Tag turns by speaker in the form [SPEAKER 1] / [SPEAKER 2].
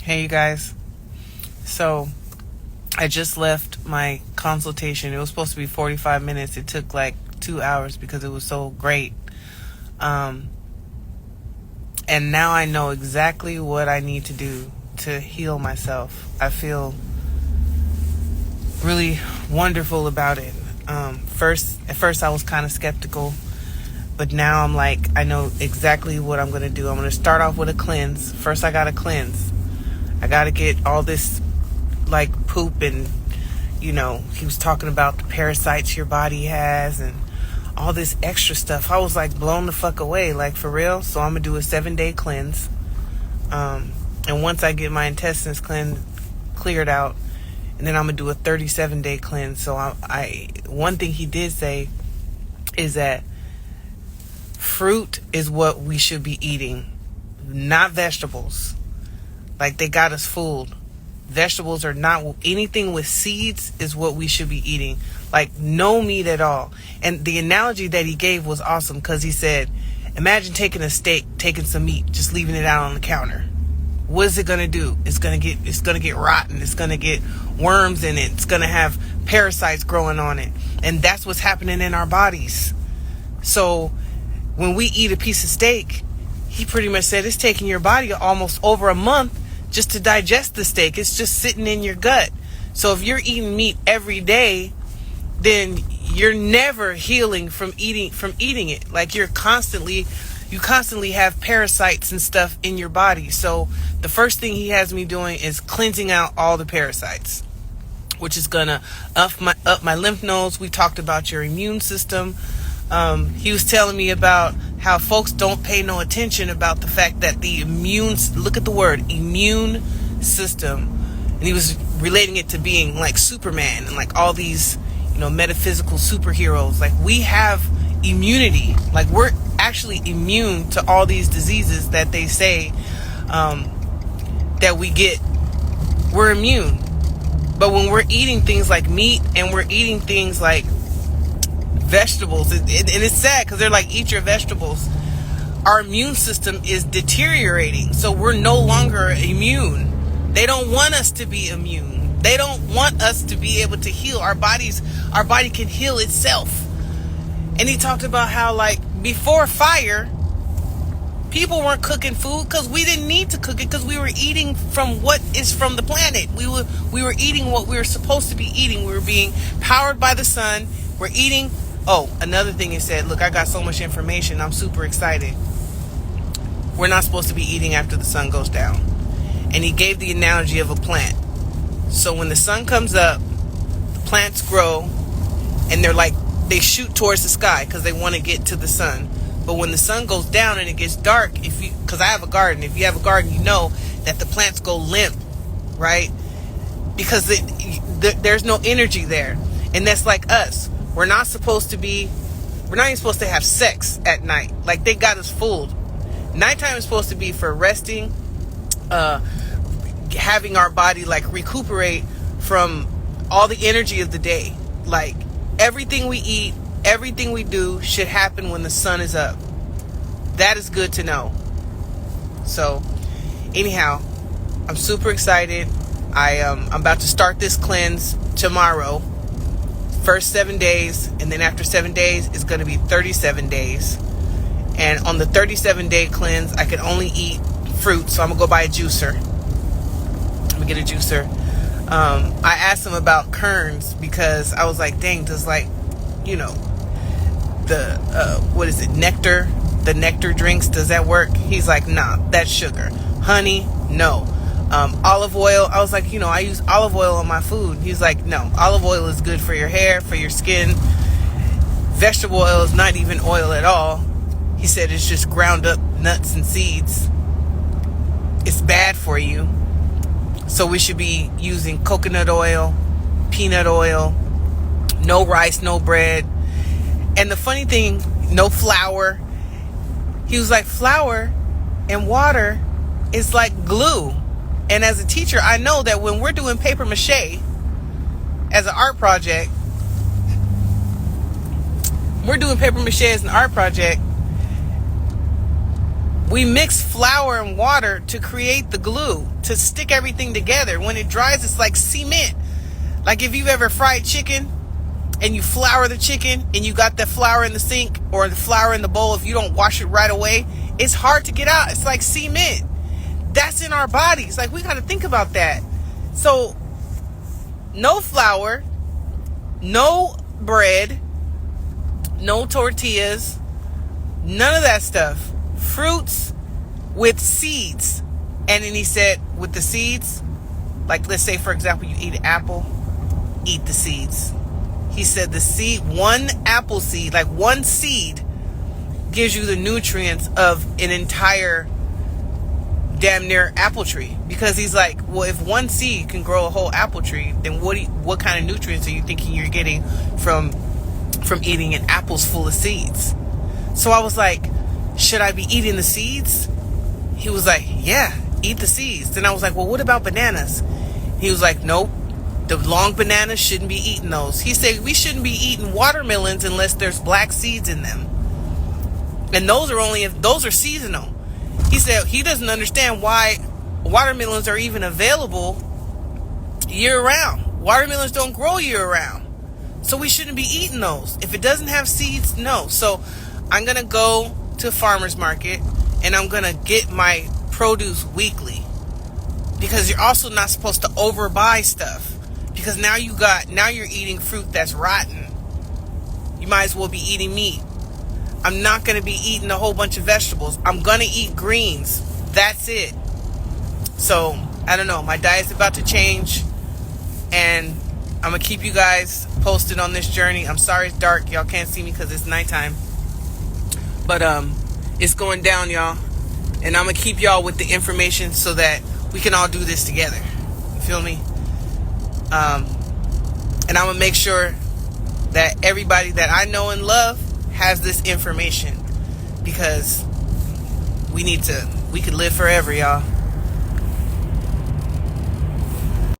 [SPEAKER 1] Hey, you guys. So, I just left my consultation. It was supposed to be 45 minutes. It took like 2 hours because it was so great. And now I know exactly what I need to do to heal myself. I feel really wonderful about it. At first I was kind of skeptical, but now I'm like, I know exactly what I'm going to do. I'm going to start off with a cleanse. First, I got to cleanse. I got to get all this like poop and, he was talking about the parasites your body has and all this extra stuff. I was like blown the fuck away, like for real. So I'm going to do a 7-day cleanse. And once I get my intestines cleared out, and then I'm going to do a 37-day cleanse. So one thing he did say is that fruit is what we should be eating, not vegetables. Like they got us fooled. Vegetables are not, anything with seeds is what we should be eating. Like no meat at all. And the analogy that he gave was awesome because he said, imagine taking a steak, taking some meat, just leaving it out on the counter. What is it going to do? It's going to get rotten. It's going to get worms in it. It's going to have parasites growing on it. And that's what's happening in our bodies. So when we eat a piece of steak, he pretty much said it's taking your body almost over a month just to digest the steak. It's just sitting in your gut. So if you're eating meat every day, then you're never healing from eating it. Like you constantly have parasites and stuff in your body. So the first thing he has me doing is cleansing out all the parasites, which is gonna up my lymph nodes. We talked about your immune system. He was telling me about how folks don't pay no attention about the fact that look at the word immune system. And he was relating it to being like Superman and like all these, metaphysical superheroes. Like we have immunity. Like we're actually immune to all these diseases that they say that we get. We're immune. But when we're eating things like meat and we're eating things like vegetables, and it's sad because they're like, eat your vegetables, our immune system is deteriorating. So we're no longer immune. They don't want us to be immune. They don't want us to be able to heal. Our body can heal itself. And he talked about how like before fire, people weren't cooking food because we didn't need to cook it because we were eating from what is from the planet. We were eating what we were supposed to be eating. We were being powered by the sun. We're eating. Oh, another thing he said, look, I got so much information. I'm super excited. We're not supposed to be eating after the sun goes down. And he gave the analogy of a plant. So when the sun comes up, the plants grow and they shoot towards the sky because they want to get to the sun. But when the sun goes down and it gets dark, because I have a garden, if you have a garden, you know that the plants go limp, right? Because there's no energy there. And that's like us. We're not even supposed to have sex at night. Like they got us fooled. Nighttime is supposed to be for resting, having our body like recuperate from all the energy of the day. Like everything we eat, everything we do should happen when the sun is up. That is good to know. So anyhow, I'm super excited. I'm about to start this cleanse tomorrow. First 7 days, and then after 7 days, it's going to be 37 days. And on the 37-day cleanse, I can only eat fruit, so I'm going to go buy a juicer. I'm going to get a juicer. I asked him about kerns because I was like, dang, does like, what is it, nectar? The nectar drinks, does that work? He's like, nah, that's sugar. Honey, no. Olive oil, I was like, I use olive oil on my food. He's like, no, olive oil is good for your hair, for your skin. Vegetable oil is not even oil at all. He said it's just ground up nuts and seeds. It's bad for you. So we should be using coconut oil, peanut oil, no rice, no bread. And the funny thing, no flour. He was like, flour and water is like glue. And as a teacher, I know that when we're doing paper mache as an art project, We mix flour and water to create the glue, to stick everything together. When it dries, it's like cement. Like if you've ever fried chicken and you flour the chicken and you got that flour in the sink or the flour in the bowl, if you don't wash it right away, it's hard to get out. It's like cement. That's in our bodies. Like, we got to think about that. So no flour, no bread, no tortillas, none of that stuff. Fruits with seeds. And then he said with the seeds, like let's say for example you eat an apple, eat the seeds. He said the seed, one apple seed, like one seed gives you the nutrients of an entire damn near apple tree. Because he's like, well, if one seed can grow a whole apple tree, then what kind of nutrients are you thinking you're getting from eating an apple's full of seeds? So I was like, should I be eating the seeds? He was like, yeah, eat the seeds. Then I was like, well, what about bananas? He was like, nope, the long bananas, shouldn't be eating those. He said we shouldn't be eating watermelons unless there's black seeds in them. And those are seasonal. He said he doesn't understand why watermelons are even available year round. Watermelons don't grow year round. So we shouldn't be eating those. If it doesn't have seeds, no. So I'm going to go to farmer's market and I'm going to get my produce weekly, because you're also not supposed to overbuy stuff, because now you're eating fruit that's rotten. You might as well be eating meat. I'm not going to be eating a whole bunch of vegetables. I'm going to eat greens. That's it. So I don't know, my diet's about to change and I'm going to keep you guys posted on this journey. I'm sorry it's dark. Y'all can't see me because it's nighttime. But it's going down, y'all. And I'm going to keep y'all with the information so that we can all do this together. You feel me? And I'm going to make sure that everybody that I know and love has this information, because we could live forever, y'all.